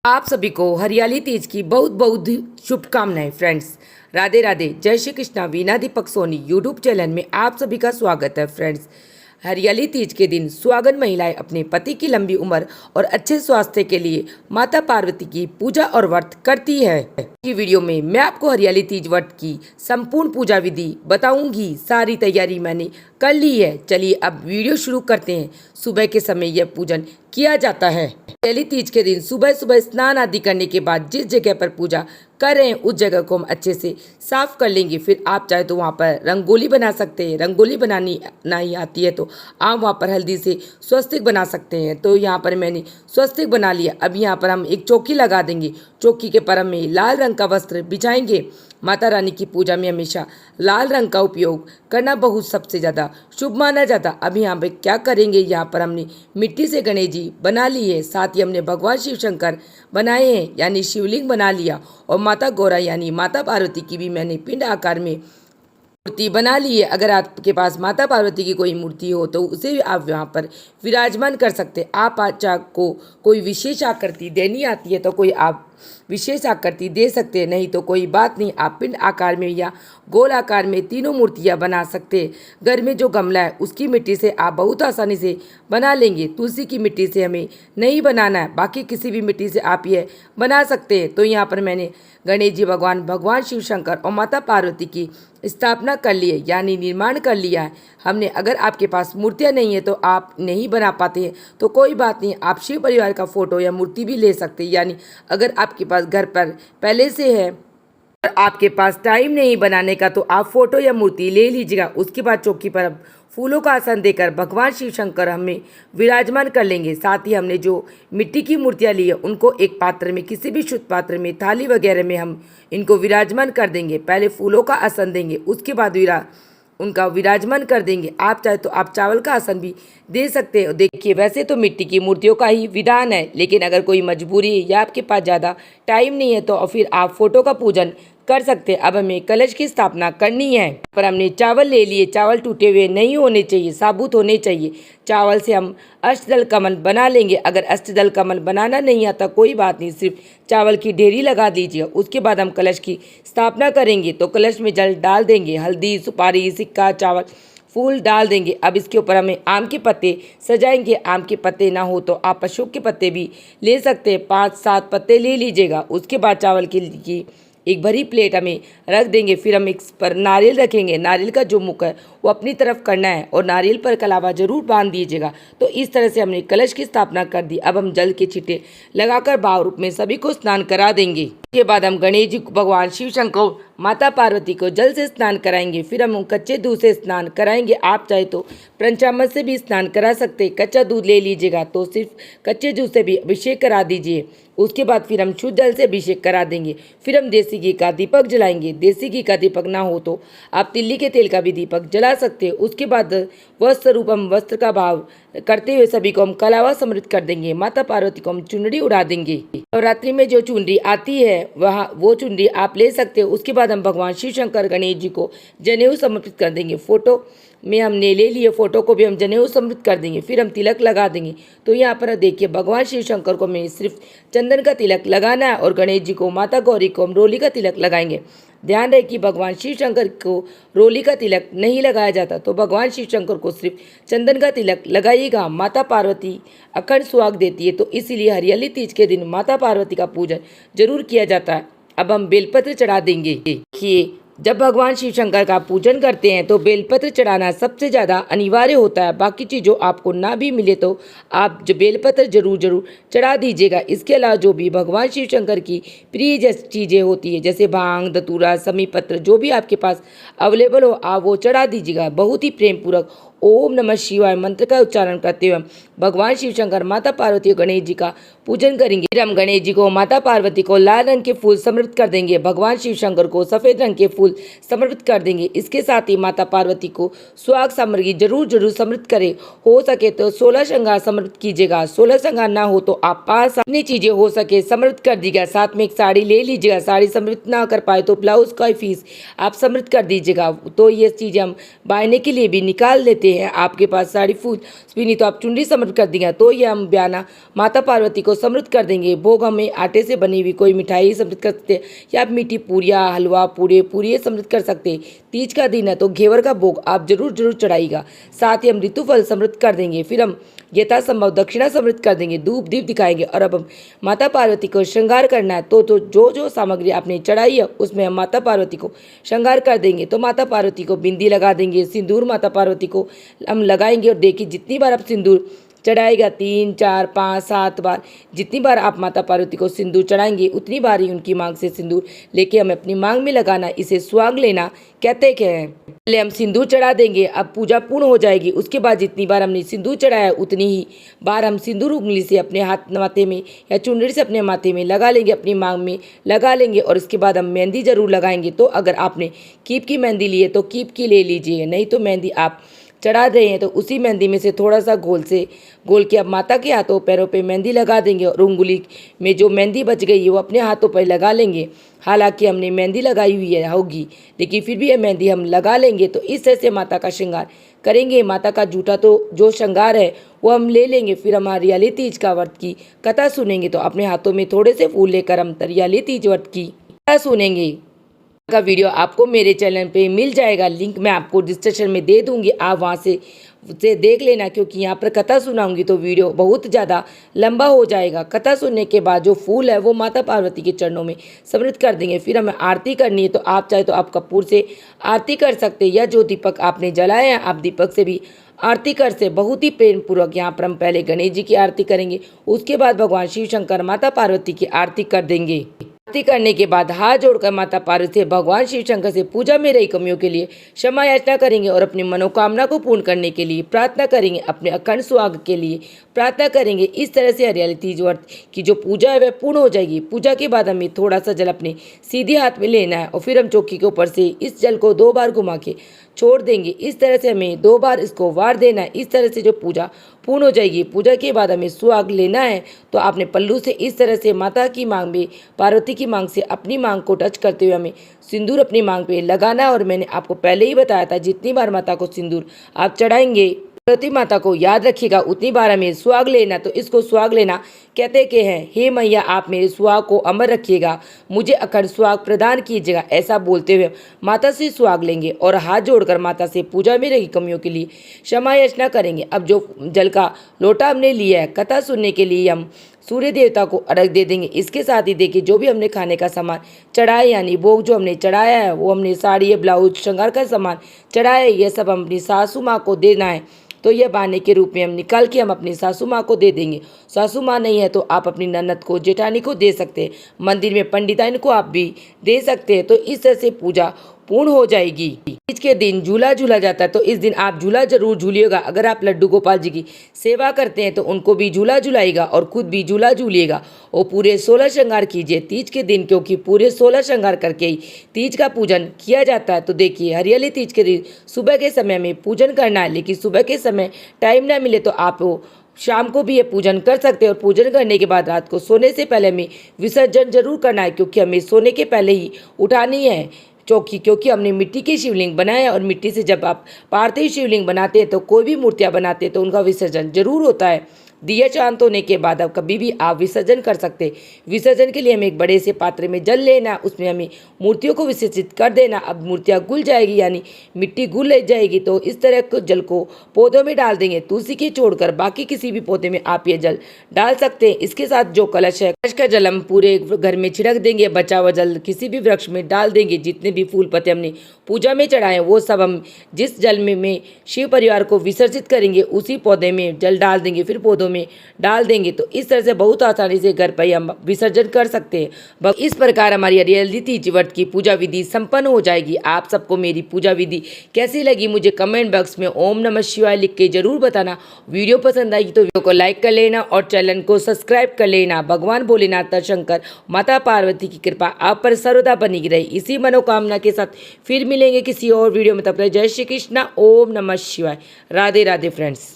आप सभी को हरियाली तीज की बहुत बहुत शुभकामनाएं फ्रेंड्स। राधे राधे, जय श्री कृष्णा। वीना दीपक सोनी यूट्यूब चैनल में आप सभी का स्वागत है फ्रेंड्स। हरियाली तीज के दिन सुहागन महिलाएं अपने पति की लंबी उम्र और अच्छे स्वास्थ्य के लिए माता पार्वती की पूजा और व्रत करती है। की वीडियो में मैं आपको हरियाली तीज व्रत की संपूर्ण पूजा विधि बताऊंगी। सारी तैयारी मैंने कर ली है। चलिए अब वीडियो शुरू करते हैं। सुबह के समय यह पूजन किया जाता है। हरियाली तीज के दिन सुबह सुबह स्नान आदि करने के बाद जिस जगह पर पूजा कर रहे हैं उस जगह को हम अच्छे से साफ कर लेंगे। फिर आप चाहे तो वहाँ पर रंगोली बना सकते हैं। रंगोली बनानी नहीं आती है तो आप वहाँ पर हल्दी से स्वस्तिक बना सकते हैं। तो यहाँ पर मैंने स्वस्तिक बना लिया। अब यहाँ पर हम एक चौकी लगा देंगे। चौकी के परम में लाल रंग का वस्त्र बिछाएंगे। माता रानी की पूजा में हमेशा लाल रंग का उपयोग करना बहुत सबसे ज़्यादा शुभ माना जाता। अब यहाँ पे क्या करेंगे, यहाँ पर हमने मिट्टी से गणेश जी बना लिए। साथ ही हमने भगवान शिव शंकर बनाए हैं यानी शिवलिंग बना लिया। और माता गौरा यानी माता पार्वती की भी मैंने पिंड आकार में मूर्ति बना ली है। अगर आपके पास माता पार्वती की कोई मूर्ति हो तो उसे भी आप यहाँ पर विराजमान कर सकते हैं। आप अच्छा को कोई विशेष आकृति देनी आती है तो कोई आप विशेष आकृति दे सकते हैं, नहीं तो कोई बात नहीं। आप पिंड आकार में या गोल आकार में तीनों मूर्तियां बना सकते हैं। घर में जो गमला है उसकी मिट्टी से आप बहुत आसानी से बना लेंगे। तुलसी की मिट्टी से हमें नहीं बनाना है, बाकी किसी भी मिट्टी से आप यह बना सकते हैं। तो यहाँ पर मैंने गणेश जी भगवान, भगवान शिव शंकर और माता पार्वती की स्थापना कर ली है यानी निर्माण कर लिया है हमने। अगर आपके पास मूर्तियाँ नहीं है तो आप नहीं बना पाते हैं तो कोई बात नहीं, आप शिव परिवार का फोटो या मूर्ति भी ले सकते हैं। यानी अगर आपके पास घर पर पहले से है और आपके पास टाइम नहीं बनाने का तो आप फोटो या मूर्ति ले लीजिएगा। उसके बाद चौकी पर अब फूलों का आसन देकर भगवान शिव शंकर हमें विराजमान कर लेंगे। साथ ही हमने जो मिट्टी की मूर्तियां ली है उनको एक पात्र में, किसी भी शुद्ध पात्र में, थाली वगैरह में हम इनको विराजमान कर देंगे। पहले फूलों का आसन देंगे, उसके बाद उनका विराजमान कर देंगे। आप चाहे तो आप चावल का आसन भी दे सकते हो। देखिए वैसे तो मिट्टी की मूर्तियों का ही विधान है, लेकिन अगर कोई मजबूरी है या आपके पास ज़्यादा टाइम नहीं है तो फिर आप फोटो का पूजन कर सकते हैं। अब हमें कलश की स्थापना करनी है। पर हमने चावल ले लिए। चावल टूटे हुए नहीं होने चाहिए, साबुत होने चाहिए। चावल से हम अष्टदल कमल बना लेंगे। अगर अष्टदल कमल बनाना नहीं आता कोई बात नहीं, सिर्फ चावल की ढेरी लगा दीजिए। उसके बाद हम कलश की स्थापना करेंगे। तो कलश में जल डाल देंगे, हल्दी, सुपारी, सिक्का, चावल, फूल डाल देंगे। अब इसके ऊपर हमें आम के पत्ते सजाएंगे। आम के पत्ते ना हो तो आप अशोक के पत्ते भी ले सकते हैं। 5-7 पत्ते ले लीजिएगा। उसके बाद चावल की एक भरी प्लेट हमें रख देंगे। फिर हम एक पर नारियल रखेंगे। नारियल का जो मुख है वो अपनी तरफ करना है और नारियल पर कलावा जरूर बांध दीजिएगा। तो इस तरह से हमने कलश की स्थापना कर दी। अब हम जल के छींटे लगाकर भाव रूप में सभी को स्नान करा देंगे। इसके बाद हम गणेश जी, भगवान शिव शंकर, माता पार्वती को जल से स्नान कराएंगे। फिर हम कच्चे दूध से स्नान कराएंगे। आप चाहे तो पंचामृत से भी स्नान करा सकते हैं। कच्चा दूध ले लीजिएगा तो सिर्फ कच्चे दूध से भी अभिषेक करा दीजिए। उसके बाद फिर हम शुद्ध जल से अभिषेक करा देंगे। फिर हम देसी घी का दीपक जलाएंगे। देसी घी का दीपक ना हो तो आप तिल्ली के तेल का भी दीपक जला सकते हैं। उसके बाद वस्त्र रूप हम वस्त्र का भाव करते हुए सभी को हम कलावा समृद्ध कर देंगे। माता पार्वती को हम चुनरी उड़ा देंगे। नवरात्रि में जो चुनरी आती है वो चुनरी आप ले सकते हो। उसके बाद हम भगवान शिव शंकर, गणेश जी को जनेऊ समर्पित कर देंगे। फोटो में हमने ले लिए, फोटो को भी हम जनेऊ समृद्ध कर देंगे। फिर हम तिलक लगा देंगे। तो यहाँ पर देखिए भगवान शिव शंकर को हमें सिर्फ चंदन का तिलक लगाना है और गणेश जी को, माता गौरी को हम रोली का तिलक लगाएंगे। ध्यान रहे कि भगवान शिव शंकर को रोली का तिलक नहीं लगाया जाता, तो भगवान शिव शंकर को सिर्फ चंदन का तिलक लगाइएगा। माता पार्वती अखंड सुहाग देती है तो इसीलिए हरियाली तीज के दिन माता पार्वती का पूजन जरूर किया जाता है। अब हम बेलपत्र चढ़ा देंगे। देखिए जब भगवान शिव शंकर का पूजन करते हैं तो बेलपत्र चढ़ाना सबसे ज़्यादा अनिवार्य होता है। बाकी चीज़ों आपको ना भी मिले तो आप जो बेलपत्र जरूर चढ़ा दीजिएगा। इसके अलावा जो भी भगवान शिव शंकर की प्रिय जैसी चीज़ें होती है जैसे भांग, धतूरा, समी पत्र, जो भी आपके पास अवेलेबल हो आप वो चढ़ा दीजिएगा। बहुत ही प्रेम पूर्वक ओम नमः शिवाय मंत्र का उच्चारण करते हुए भगवान शिव शंकर, माता पार्वती और गणेश जी का पूजन करेंगे। फिर हम गणेश जी को, माता पार्वती को लाल रंग के फूल समर्पित कर देंगे। भगवान शिव शंकर को सफेद रंग के फूल समर्पित कर देंगे। इसके साथ ही माता पार्वती को सुहाग सामग्री जरूर समर्पित करें। हो सके तो 16 श्रृंगार समर्पित कीजिएगा। 16 श्रृंगार ना हो तो आप 5 अपनी चीजें हो सके समर्पित कर दीजिएगा। साथ में एक साड़ी ले लीजिएगा। साड़ी समर्पित ना कर पाए तो ब्लाउज का फीस आप समर्पित कर दीजिएगा। तो ये चीजें हम बायने के लिए भी निकाल लेते लेते हैं, आपके पास साड़ी फूल भी नहीं तो आप चुनरी समर्पित कर देंगे तो ये हम बयाना माता पार्वती को समृद्ध कर देंगे। भोग हमें आटे से बनी हुई कोई मिठाई समृद्ध कर सकते हैं या आप मीठी पूरियाँ, हलवा, पूरी समृद्ध कर सकते हैं। तीज का दिन है तो घेवर का भोग आप जरूर चढ़ाइएगा। साथ ही हम ऋतुफल समृद्ध कर देंगे। फिर हम यथासंभव दक्षिणा समृद्ध कर देंगे, धूप दीप दिखाएंगे। और अब हम माता पार्वती को श्रृंगार करना है तो जो सामग्री आपने चढ़ाई है उसमें हम माता पार्वती को श्रृंगार कर देंगे। तो माता पार्वती को बिंदी लगा देंगे, सिंदूर माता पार्वती को हम लगाएंगे। और देखिए जितनी बार आप सिंदूर चढ़ाएगा 3, 4, 5, 7 बार, जितनी बार आप माता पार्वती को सिंदूर चढ़ाएंगे उतनी बार ही उनकी मांग से सिंदूर लेके हमें अपनी मांग में लगाना, इसे सुहाग लेना कहते हैं। पहले हम सिंदूर चढ़ा देंगे, अब पूजा पूर्ण हो जाएगी। उसके बाद जितनी बार हमने सिंदूर चढ़ाया उतनी ही बार हम सिंदूर उंगली से अपने हाथ माथे में या चुनरी से अपने माथे में लगा लेंगे, अपनी मांग में लगा लेंगे। और इसके बाद हम मेहंदी जरूर लगाएंगे। तो अगर आपने कीप की मेहंदी ली है तो कीप की ले लीजिए, नहीं तो मेहंदी आप चढ़ा रहे हैं तो उसी मेहंदी में से थोड़ा सा घोल के अब माता के हाथों पैरों पे मेहंदी लगा देंगे। और उंगली में जो मेहंदी बच गई है वो अपने हाथों पर लगा लेंगे। हालांकि हमने मेहंदी लगाई हुई है होगी लेकिन फिर भी ये मेहंदी हम लगा लेंगे। तो इस तरह से माता का श्रृंगार करेंगे। माता का जूठा तो जो श्रृंगार है वो हम ले लेंगे। फिर हम हरियाली तीज का व्रत की कथा सुनेंगे। तो अपने हाथों में थोड़े से फूल लेकर हम हरियाली तीज व्रत की कथा सुनेंगे। का वीडियो आपको मेरे चैनल पे मिल जाएगा, लिंक मैं आपको डिस्क्रिप्शन में दे दूंगी, आप वहां से देख लेना। क्योंकि यहाँ पर कथा सुनाऊंगी तो वीडियो बहुत ज़्यादा लंबा हो जाएगा। कथा सुनने के बाद जो फूल है वो माता पार्वती के चरणों में समर्पित कर देंगे। फिर हमें आरती करनी है तो आप चाहे तो आप कपूर से आरती कर सकते हैं या जो दीपक आपने जलाए हैं आप दीपक से भी आरती कर से बहुत ही प्रेम पूर्वक। यहाँ पर हम पहले गणेश जी की आरती करेंगे, उसके बाद भगवान शिव शंकर माता पार्वती की आरती कर देंगे। आरती करने के बाद हाथ जोड़कर माता पार्वती भगवान शिव शंकर से पूजा में रही कमियों के लिए क्षमा याचना करेंगे और अपनी मनोकामना को पूर्ण करने के लिए प्रार्थना करेंगे, अपने अखंड सुहाग के लिए प्रार्थना करेंगे। इस तरह से हरियाली तीज व्रत की जो पूजा है वह पूर्ण हो जाएगी। पूजा के बाद हमें थोड़ा सा जल अपने सीधे हाथ में लेना है और फिर हम चौकी के ऊपर से इस जल को 2 बार घुमा के छोड़ देंगे। इस तरह से हमें 2 बार इसको वार देना है। इस तरह से जो पूजा पूर्ण हो जाएगी। पूजा के बाद हमें सुहाग लेना है तो आपने पल्लू से इस तरह से माता की मांग में पार्वती की मांग से अपनी मांग को टच करते हुए हमें सिंदूर अपनी मांग पे लगाना है। और मैंने आपको पहले ही बताया था जितनी बार माता को सिंदूर आप चढ़ाएंगे पार्वती माता को याद रखिएगा उतनी बार हमें सुहाग लेना। तो इसको सुहाग लेना कहते के हैं, हे मैया आप मेरे सुहाग को अमर रखिएगा, मुझे अखंड सुहाग प्रदान कीजिएगा। ऐसा बोलते हुए माता से सुहाग लेंगे और हाथ जोड़कर माता से पूजा में रही कमियों के लिए क्षमा याचना करेंगे। अब जो जल का लोटा हमने लिया है कथा सुनने के लिए हम सूर्य देवता को अर्घ दे देंगे। इसके साथ ही देखिए जो भी हमने खाने का सामान चढ़ाया यानी भोग जो हमने चढ़ाया है वो हमने साड़ी ब्लाउज श्रृंगार का सामान चढ़ाया है ये सब हम अपनी सासू माँ को देना है। तो यह बहाने के रूप में हम निकाल के हम अपनी सासू माँ को दे देंगे। सासू माँ नहीं है तो आप अपनी ननद को जेठानी को दे सकते हैं, मंदिर में पंडिताइन को आप भी दे सकते हैं। तो इस तरह से पूजा पूर्ण हो जाएगी। तीज के दिन झूला झूला जाता है तो इस दिन आप झूला जरूर झूलिएगा। अगर आप लड्डू गोपाल जी की सेवा करते हैं तो उनको भी झूला झूलाइएगा और खुद भी झूला झूलिएगा और पूरे 16 श्रृंगार कीजिए तीज के दिन, क्योंकि पूरे 16 श्रृंगार करके ही तीज का पूजन किया जाता है। तो देखिए हरियाली तीज के दिन सुबह के समय में पूजन करना है, लेकिन सुबह के समय टाइम ना मिले तो आप शाम को भी ये पूजन कर सकते हैं। और पूजन करने के बाद रात को सोने से पहले हमें विसर्जन जरूर करना है, क्योंकि हमें सोने के पहले ही उठानी है चौकी, क्योंकि हमने मिट्टी के शिवलिंग बनाए हैं और मिट्टी से जब आप पार्थिव शिवलिंग बनाते हैं तो कोई भी मूर्तियाँ बनाते हैं तो उनका विसर्जन जरूर होता है। दिया शांत होने के बाद अब कभी भी आप विसर्जन कर सकते। विसर्जन के लिए हमें एक बड़े से पात्र में जल लेना, उसमें हमें मूर्तियों को विसर्जित कर देना। अब मूर्तियाँ घुल जाएगी यानी मिट्टी घुल जाएगी तो इस तरह के जल को पौधों में डाल देंगे। तुलसी के छोड़कर बाकी किसी भी पौधे में आप ये जल डाल सकते हैं। इसके साथ जो कलश है कलश का जल हम पूरे घर में छिड़क देंगे, बचा हुआ जल किसी भी वृक्ष में डाल देंगे। जितने भी फूल पत्ते हमने पूजा में चढ़ाए वो सब हम जिस जल में शिव परिवार को विसर्जित करेंगे उसी पौधे में जल डाल देंगे, फिर पौधों में डाल देंगे। तो इस तरह से बहुत आसानी से घर पर ही हम विसर्जन कर सकते हैं। इस प्रकार हमारी हरियाली तीज व्रत की पूजा विधि संपन्न हो जाएगी। आप सबको मेरी पूजा विधि कैसी लगी मुझे कमेंट बॉक्स में ओम नमः शिवाय लिख के जरूर बताना। वीडियो पसंद आई तो वीडियो को लाइक कर लेना और चैनल को सब्सक्राइब कर लेना। भगवान भोलेनाथ शंकर माता पार्वती की कृपा आप पर सर्वदा बनी रहे, इसी मनोकामना के साथ फिर मिलेंगे किसी और वीडियो में। तब तक जय श्री कृष्णा, ओम नमः शिवाय, राधे राधे फ्रेंड्स।